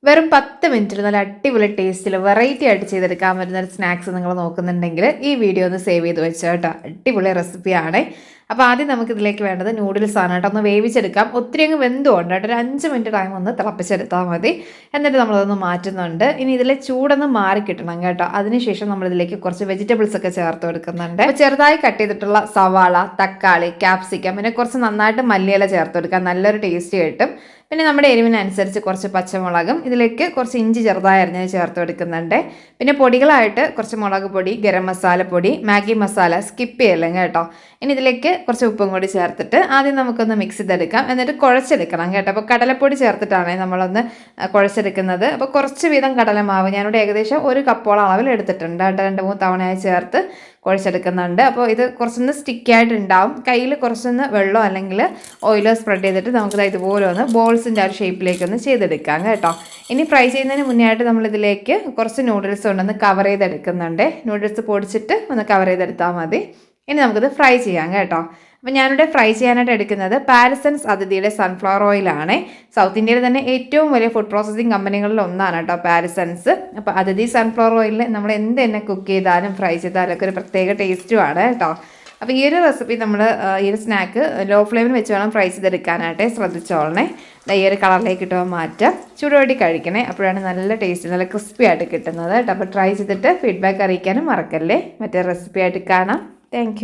വെറും 10 മിനിറ്റിൽ നല്ല അടിപൊളി ടേസ്റ്റിൽ വെറൈറ്റി ആയിട്ട് ചെയ്തെടുക്കാൻ പറ്റുന്ന ഒരു സ്നാക്സ് നിങ്ങൾ നോക്കുന്നുണ്ടെങ്കിൽ ഈ വീഡിയോ ഒന്ന് സേവ് ചെയ്ത് വെച്ചോ കേട്ടോ. അടിപൊളി റെസിപ്പിയാണ്. അപ്പോൾ ആദ്യം നമുക്ക് ഇതിലേക്ക് വേണ്ടത് നൂഡിൽസ് ആണ് കേട്ടോ. ഒന്ന് വേവിച്ചെടുക്കാം. ഒത്തിരി അങ്ങ് വെന്തുകൊണ്ട് കേട്ടോ. ഒരു 5 മിനിറ്റ് ടൈം ഒന്ന് തിളപ്പിച്ചെടുത്താൽ മതി. എന്നിട്ട് നമ്മളതൊന്ന് മാറ്റുന്നുണ്ട്. ഇനി ഇതിലെ ചൂടൊന്ന് മാറി കിട്ടണം കേട്ടോ. അതിനുശേഷം നമ്മളിതിലേക്ക് കുറച്ച് വെജിറ്റബിൾസ് ഒക്കെ ചേർത്ത് കൊടുക്കുന്നുണ്ട്. അപ്പോൾ ചെറുതായി കട്ട് ചെയ്തിട്ടുള്ള സവാള, തക്കാളി, ക്യാപ്സിക്കം, പിന്നെ കുറച്ച് നന്നായിട്ട് മല്ലിയില ചേർത്ത് കൊടുക്കാം. നല്ലൊരു ടേസ്റ്റ് കിട്ടും. പിന്നെ നമ്മുടെ എരിവിനനുസരിച്ച് കുറച്ച് പച്ചമുളകും, ഇതിലേക്ക് കുറച്ച് ഇഞ്ചി ചെറുതായി അരിഞ്ഞത് ചേർത്ത് കൊടുക്കുന്നുണ്ട്. പിന്നെ പൊടികളായിട്ട് കുറച്ച് മുളക് പൊടി, ഗരം മസാലപ്പൊടി, മാഗി മസാല സ്കിപ്പ് ചെയ്യല്ലേ കേട്ടോ. ഇനി ഇതിലേക്ക് കുറച്ച് ഉപ്പും കൂടി ചേർത്തിട്ട് ആദ്യം നമുക്കൊന്ന് മിക്സ് ചെയ്തെടുക്കാം. എന്നിട്ട് കുഴച്ചെടുക്കണം കേട്ടോ. അപ്പോൾ കടലപ്പൊടി ചേർത്തിട്ടാണ് നമ്മളൊന്ന് കുഴച്ചെടുക്കുന്നത്. അപ്പോൾ കുറച്ച് വീതം കടലമാവ് ഞാനിവിടെ ഏകദേശം 1 കപ്പോളം അളവിൽ എടുത്തിട്ടുണ്ട് കേട്ടോ. 2-3 തവണയായി ചേർത്ത് കുഴച്ചെടുക്കുന്നുണ്ട്. അപ്പോൾ ഇത് കുറച്ചൊന്ന് സ്റ്റിക്കായിട്ടുണ്ടാവും. കയ്യിൽ കുറച്ചൊന്ന് വെള്ളം അല്ലെങ്കിൽ ഓയിലോ സ്പ്രെഡ് ചെയ്തിട്ട് നമുക്കിത് ഇതുപോലെ ഒന്ന് ബോൾസിൻ്റെ ആ ഒരു ഷേപ്പിലേക്കൊന്ന് ചെയ്തെടുക്കാം കേട്ടോ. ഇനി ഫ്രൈ ചെയ്യുന്നതിന് മുന്നേ ആയിട്ട് നമ്മളിതിലേക്ക് കുറച്ച് നൂഡിൽസ് കൊണ്ടൊന്ന് കവർ ചെയ്തെടുക്കുന്നുണ്ട്. നൂഡിൽസ് പൊടിച്ചിട്ട് ഒന്ന് കവർ ചെയ്തെടുത്താൽ മതി. ഇനി നമുക്കിത് ഫ്രൈ ചെയ്യാം കേട്ടോ. അപ്പോൾ ഞാനിവിടെ ഫ്രൈ ചെയ്യാനായിട്ട് എടുക്കുന്നത് പാരസൻസ് അതിഥിയുടെ സൺഫ്ലവർ ഓയിലാണ്. സൗത്ത് ഇന്ത്യയിലെ തന്നെ ഏറ്റവും വലിയ ഫുഡ് പ്രോസസ്സിംഗ് കമ്പനികളിൽ ഒന്നാണ് കേട്ടോ പാരസൻസ്. അപ്പോൾ അതിഥി സൺഫ്ലവർ ഓയിലിൽ നമ്മൾ എന്ത് തന്നെ കുക്ക് ചെയ്താലും ഫ്രൈ ചെയ്താലും ഒക്കെ ഒരു പ്രത്യേക ടേസ്റ്റുമാണ് കേട്ടോ. അപ്പോൾ ഈ ഒരു റെസിപ്പി നമ്മൾ ഈ ഒരു സ്നാക്ക് ലോ ഫ്ലെയിമിൽ വെച്ച് വേണം ഫ്രൈ ചെയ്തെടുക്കാനായിട്ട് ശ്രദ്ധിച്ചോളണേ. ഈ ഒരു കളറിലേക്ക് ഇട്ടുമ്പോൾ മാറ്റാം. ചൂടോടി കഴിക്കണേ. അപ്പോഴാണ് നല്ല ടേസ്റ്റ്, നല്ല ക്രിസ്പി ആയിട്ട് കിട്ടുന്നത് കേട്ടോ. അപ്പോൾ ട്രൈ ചെയ്തിട്ട് ഫീഡ്ബാക്ക് അറിയിക്കാനും മറക്കല്ലേ. മറ്റേ റെസിപ്പി ആയിട്ട് കാണാം. താങ്ക്